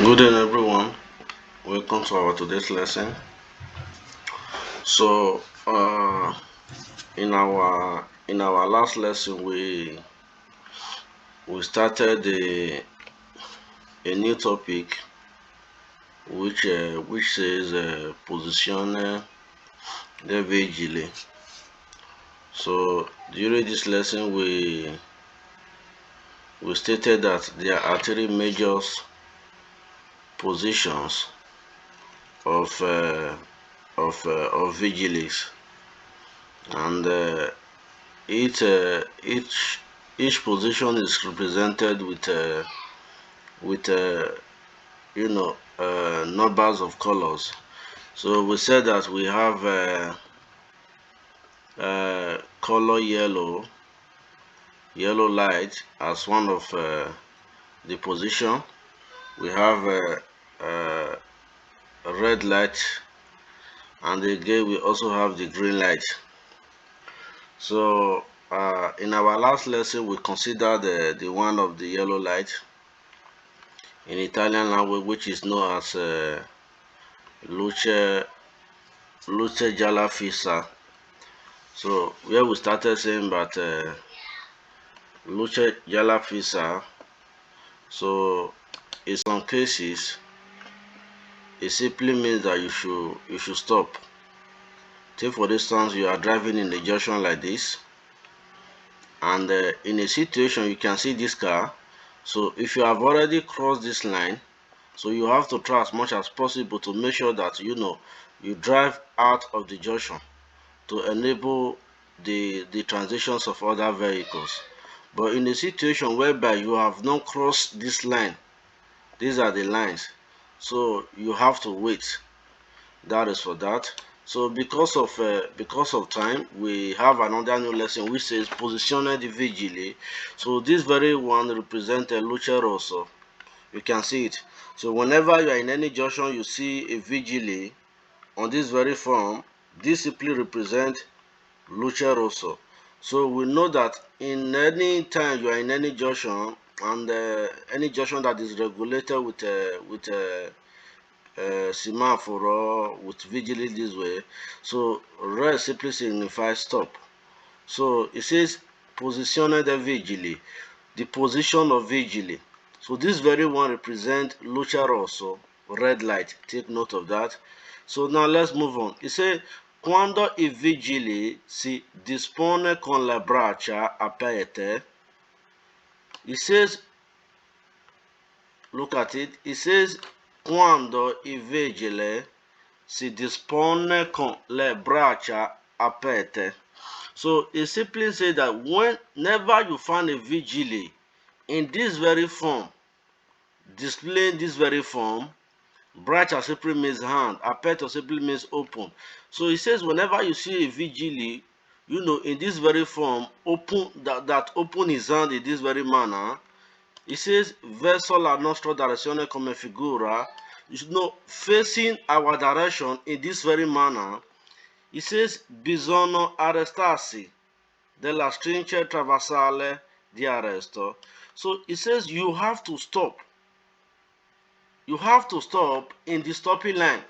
Good day, everyone. Welcome to our today's lesson. So, in our last lesson, we started a new topic, which says Posizioine Del Vigile. So, during this lesson, we stated that there are three major positions of of vigiles, and each position is represented with numbers of colors. So we said that we have color yellow light as one of the position. We have red light, and again we also have the green light. So in our last lesson, we considered the one of the yellow light in Italian language, which is known as luce gialla fissa. So where we started saying that luce gialla fissa. So in some cases, it simply means that you should stop. Take for instance, you are driving in a junction like this, and in a situation you can see this car. So if you have already crossed this line, so you have to try as much as possible to make sure that you drive out of the junction to enable the transitions of other vehicles. But in a situation whereby you have not crossed this line, these are the lines, so you have to wait. That is for that. So because of time, we have another new lesson which says Posizioine Del Vigile. So this very one represents a luce rossa. You can see it. So whenever you are in any junction, you see a vigile on this very form, this simply represents luce rossa. So we know that in any time you are in any junction, and any junction that is regulated with semaphore or with vigile this way, so red simply signifies stop. So it says Posizioine del Vigile, the position of vigile. So this very one represents luce rosso, red light. Take note of that. So now let's move on. It says quando il vigile si dispone con le braccia aperte. It says, look at it. It says quando il vigile si dispone con le braccia aperte. So it simply says that whenever you find a vigile in this very form, displaying this very form, braccia simply means hand, aperto simply means open. So it says whenever you see a vigile, in this very form, open that open his hand in this very manner. It says verso la nostra direzione come figura, facing our direction in this very manner. It says bisogna arrestarsi della stringe traversale di arresto. So it says you have to stop. You have to stop in the stopping line.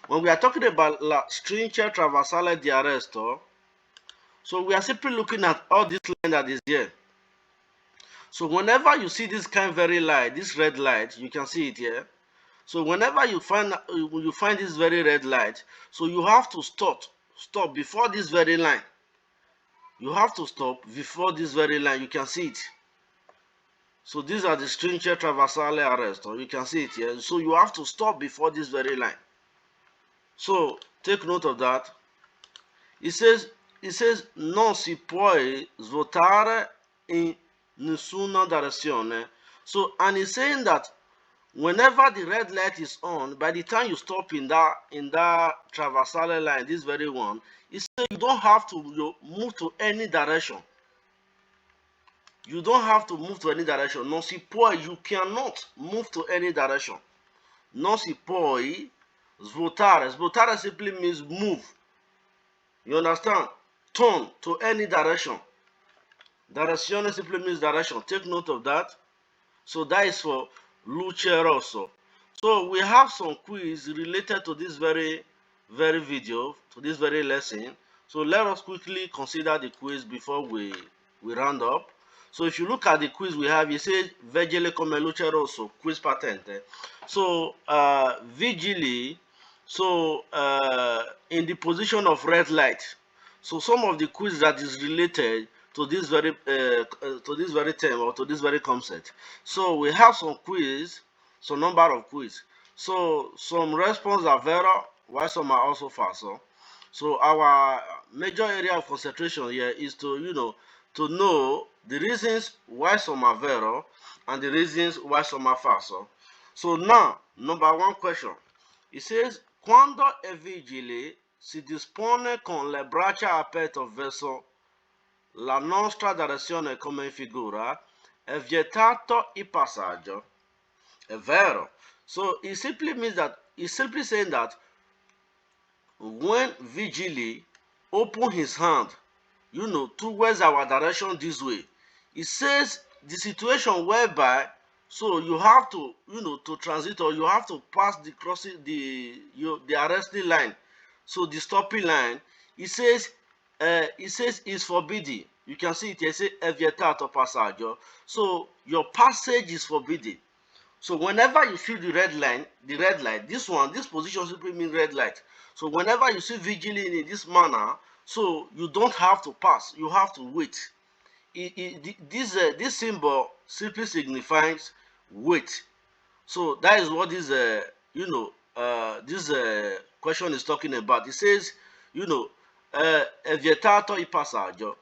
When we are talking about la stringe traversale di arresto, so we are simply looking at all this line that is here. So whenever you see this kind of very light, this red light, you can see it here. So whenever you find this very red light, so you have to stop before this very line. You have to stop before this very line. You can see it. So these are the stringe traversale arresto. You can see it here. So you have to stop before this very line. So take note of that. It says non si può svuotare in nessuna direzione. So, and it's saying that whenever the red light is on, by the time you stop in that traversale line, this very one, it says you don't have to move to any direction. You don't have to move to any direction. Non si può, you cannot move to any direction. Non si può svuotare. Svuotare simply means move. You understand? Turn to any direction. Direzione simply means direction. Take note of that. So that is for luce rosso. So we have some quiz related to this very video, to this very lesson. So let us quickly consider the quiz before we round up. So if you look at the quiz we have, it says Vigile come luce rosso, quiz patente. So vigili, so in the position of red light. So some of the quiz that is related to this very term or to this very concept. So we have some quiz, some number of quiz. So some response are Vero, while some are also Falso. So our major area of concentration here is to to know the reasons why some are Vero and the reasons why some are Falso. So now, number one question. It says, quando è vigile si dispone con le braccia aperte verso la nostra direzione come figura, è vietato il passaggio. È vero. So it simply means that it's simply saying that when vigili open his hand, towards our direction this way, it says the situation whereby so you have to to transit, or you have to pass the crossing the arresting line, so the stopping line. It says is forbidden. You can see it here, say è vietato passaggio. So your passage is forbidden. So whenever you see the red line, this position simply means red light. So whenever you see vigilance in this manner, so you don't have to pass, you have to wait. This symbol simply signifies wait. So that is what this this question is talking about. It says, è vietato il passaggio.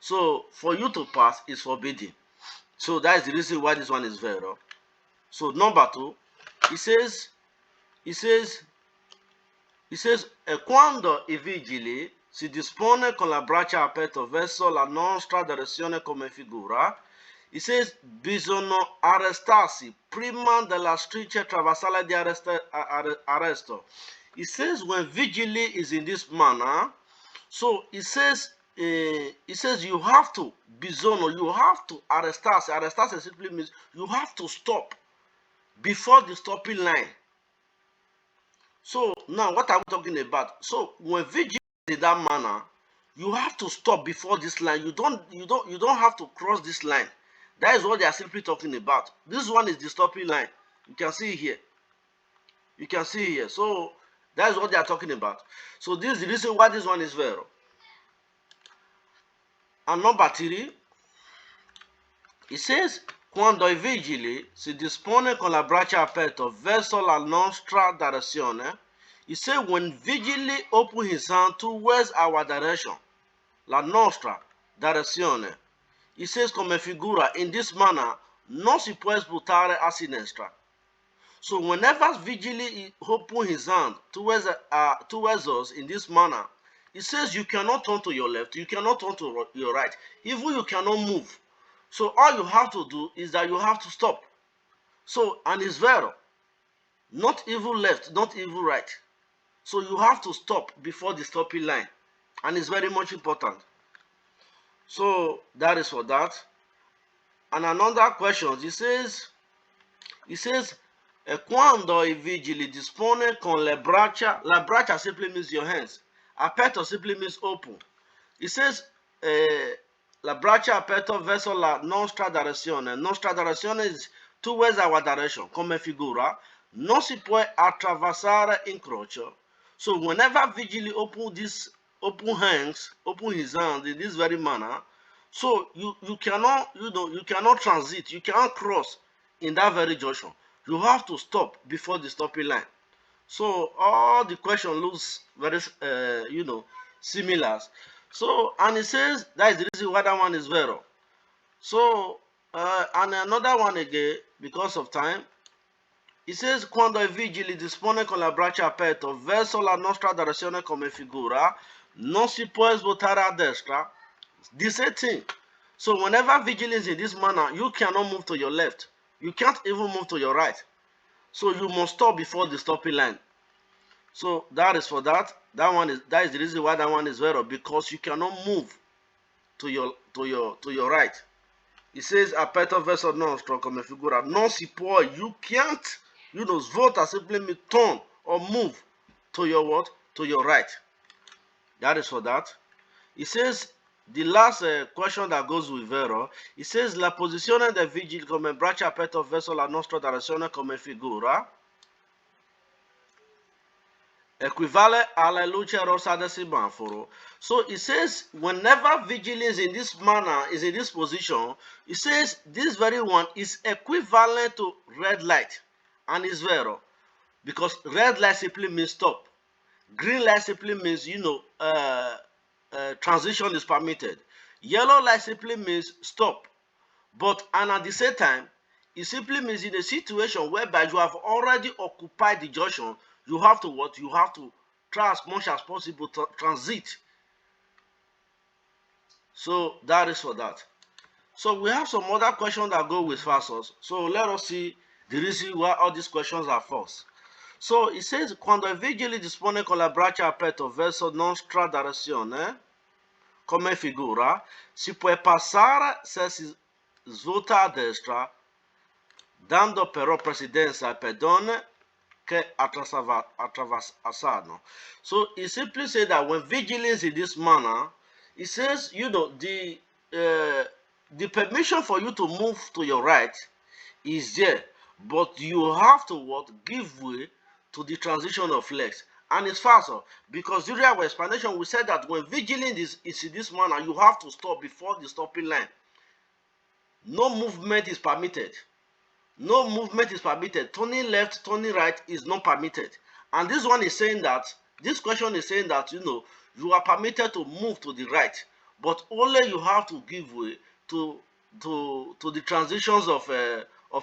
So for you to pass is forbidden. So that is the reason why this one is vero. So number two, it says, quando i vigili si dispone con la braccia aperte verso la nostra direzione come figura, it says bisogna arrestarsi prima della striscia traversale di arresto. It says when vigili is in this manner, so it says you have to bisogna, you have to arrestarsi. Arrestarsi simply means you have to stop before the stopping line. So now what are we talking about? So when vigil is in that manner, you have to stop before this line. You don't have to cross this line. That is what they are simply talking about. This one is the stopping line. You can see here. You can see here. So that is what they are talking about. So this is the reason why this one is vero. And number three, it says quando i vigili si dispone con la braccia aperte verso la nostra direzione. It says when vigili open his hand towards our direction, la nostra direzione. It says come figura, in this manner non si può sbuttare a sinistra. So whenever vigili open his hand towards us in this manner, it says you cannot turn to your left, you cannot turn to your right, even you cannot move. So all you have to do is that you have to stop. So, and it's vero, not even left, not even right. So you have to stop before the stopping line, and it's very much important. So that is for that. And another question, it says quando i vigili dispone con le braccia. La braccia simply means your hands. Aperto simply means open. It says la braccia aperto verso la nostra direzione. Nostra direzione is towards our direction, come figura. Non si può attraversare incrocio. So whenever vigili open his hand in this very manner, so you cannot you cannot transit, you cannot cross in that very junction. You have to stop before the stopping line. So all the question looks very similar. So, and it says that is the reason why that one is vero. So and another one again, because of time, it says quando i vigili dispone con la braccia aperto verso la nostra direzione come figura, non si può svuotare a destra. The same thing. So whenever vigilance in this manner, you cannot move to your left, you can't even move to your right. So you must stop before the stopping line. So that is for that. That is the reason why that one is vero, because you cannot move to your right. It says aperto verso nostro come figura. Non si può, you can't Svolta simply means turn or move to your what? To your right. That is for that. It says the last question that goes with Vero. It says la posizione del vigile come braccia aperte verso la nostra direzione come figura equivale alla luce rossa del semaforo. So it says whenever vigilance in this manner is in this position, it says this very one is equivalent to red light, and it's Vero, because red light simply means stop. Green light simply means transition is permitted. Yellow light simply means stop. But and at the same time, it simply means in a situation whereby you have already occupied the junction, you have to what? You have to try as much as possible to transit. So that is for that. So we have some other questions that go with falsos. So let us see the reason why all these questions are false. So it says quando il vigile dispone con le braccia aperte verso nostra direzione, come figura, si può passare se si svuota a destra, dando però precedenza al pedone che attraversano. So it simply says that when vigilance in this manner, it says, the permission for you to move to your right is there, but you have to what? Give way to the transition of legs. And it's faster because during our explanation we said that when vigilance is in this manner, you have to stop before the stopping line. No movement is permitted. No movement is permitted. Turning left, turning right is not permitted. And this one is saying that, this question is saying that, you are permitted to move to the right, but only you have to give way to the transitions of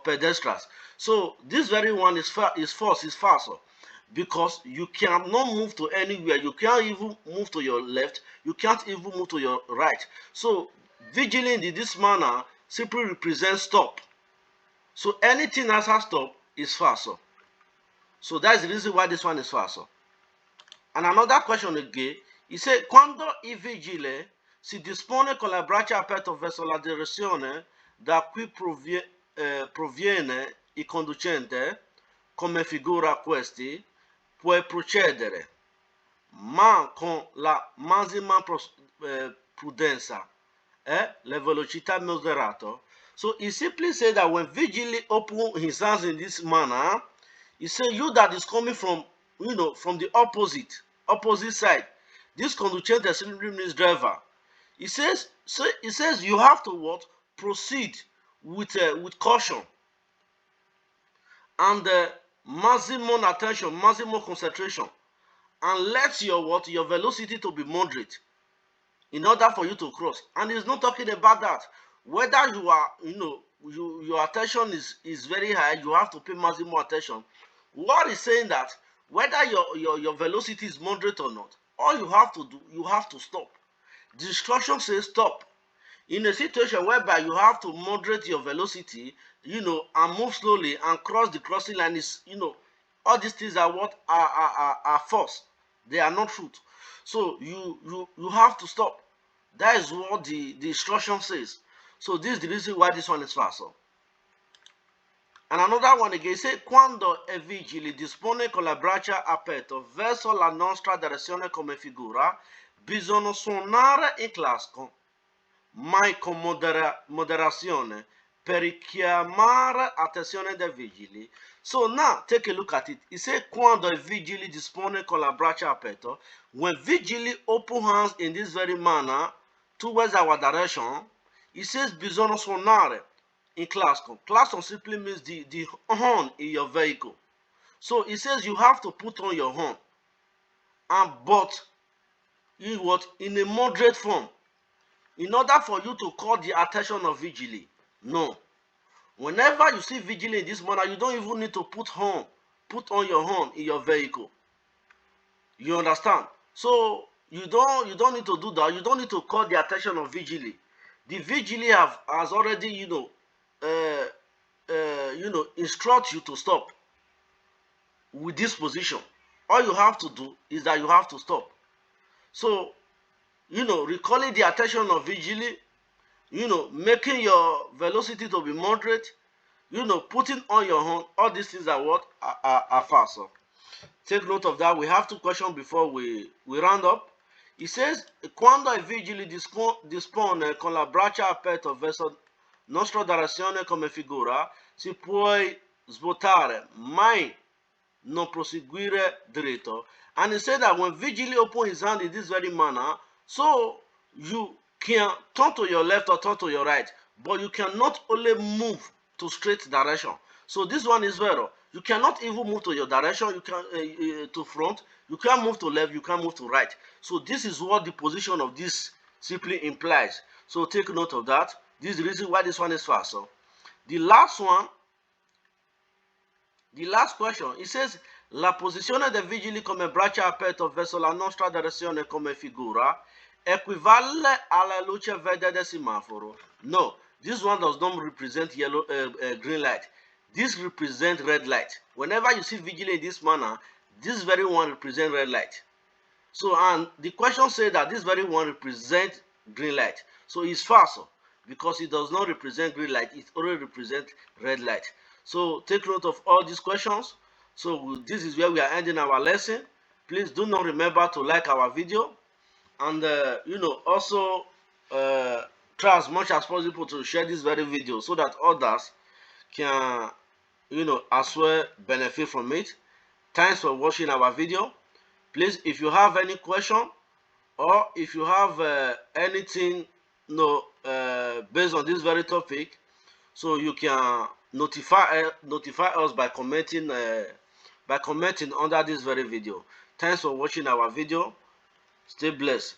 pedestrians. So this very one is false, is false, because you cannot move to anywhere. You can't even move to your left. You can't even move to your right. So vigilant in this manner simply represents stop. So anything else has stop is falso. So that's the reason why this one is falso. And another question again, he said, quando il vigile si dispone con le braccia aperte verso la direzione da cui proviene il conducente, come figura questi, può procedere, ma con la massima prudenza e la velocità moderata. So he simply said that when vigilantly open his hands in this manner, he said, you that is coming from, from the opposite side. This conducente simply means driver. He says, you have to what? Proceed with caution and maximum attention, maximum concentration, and let your velocity to be moderate in order for you to cross. And he's not talking about that. Whether you are, your attention is very high, you have to pay maximum attention. What is saying that whether your velocity is moderate or not, all you have to do, you have to stop. The instruction says stop. In a situation whereby you have to moderate your velocity, and move slowly and cross the crossing line, is, all these things are what are false. They are not truth. So you have to stop. That is what the instruction says. So this is the reason why this one is false. And another one again, say quando è vigile dispone con le braccia aperte verso la nostra direzione come figura, bisogna suonare il classico, mai con moderazione, per richiamare attenzione dei vigili. So now take a look at it. It says quando è vigile dispone con le braccia aperte, when vigili open hands in this very manner towards our direction, it says bisogna suonare in classical. Classical simply means the horn in your vehicle. So it says you have to put on your horn, but in a moderate form, in order for you to call the attention of vigilance. No. Whenever you see vigilance in this manner, you don't even need to put on your horn in your vehicle. You understand? So you don't need to do that. You don't need to call the attention of vigilance. The vigilance has already instruct you to stop with this position. All you have to do is that you have to stop. So recalling the attention of vigilance, making your velocity to be moderate, putting on your own, all these things are what? Are falso. Take note of that. We have two questions before we round up. It says, quando i vigili dispone con la braccia aperta verso nostra direzione come figura, si può svuotare, mai non proseguire dritto. And he said that when vigili open his hand in this very manner, so you can turn to your left or turn to your right, but you cannot only move to straight direction. So this one is Vero. You cannot even move to your direction. You can to front. You can't move to left. You can't move to right. So this is what the position of this simply implies. So take note of that. This is the reason why this one is falso. The last one, the last question, it says la posizione dei vigili come braccia aperte verso la nostra direzione come figura equivale alla luce verde del semaforo. No, this one does not represent green light. This represents red light. Whenever you see vigili in this manner, this very one represents red light. So, and the question says that this very one represents green light. So it's false because it does not represent green light. It only represents red light. So take note of all these questions. So this is where we are ending our lesson. Please do not remember to like our video, and also try as much as possible to share this very video so that others can as well benefit from it. Thanks for watching our video. Please, if you have any question or if you have anything based on this very topic, so you can notify us by commenting under this very video. Thanks for watching our video. Stay blessed.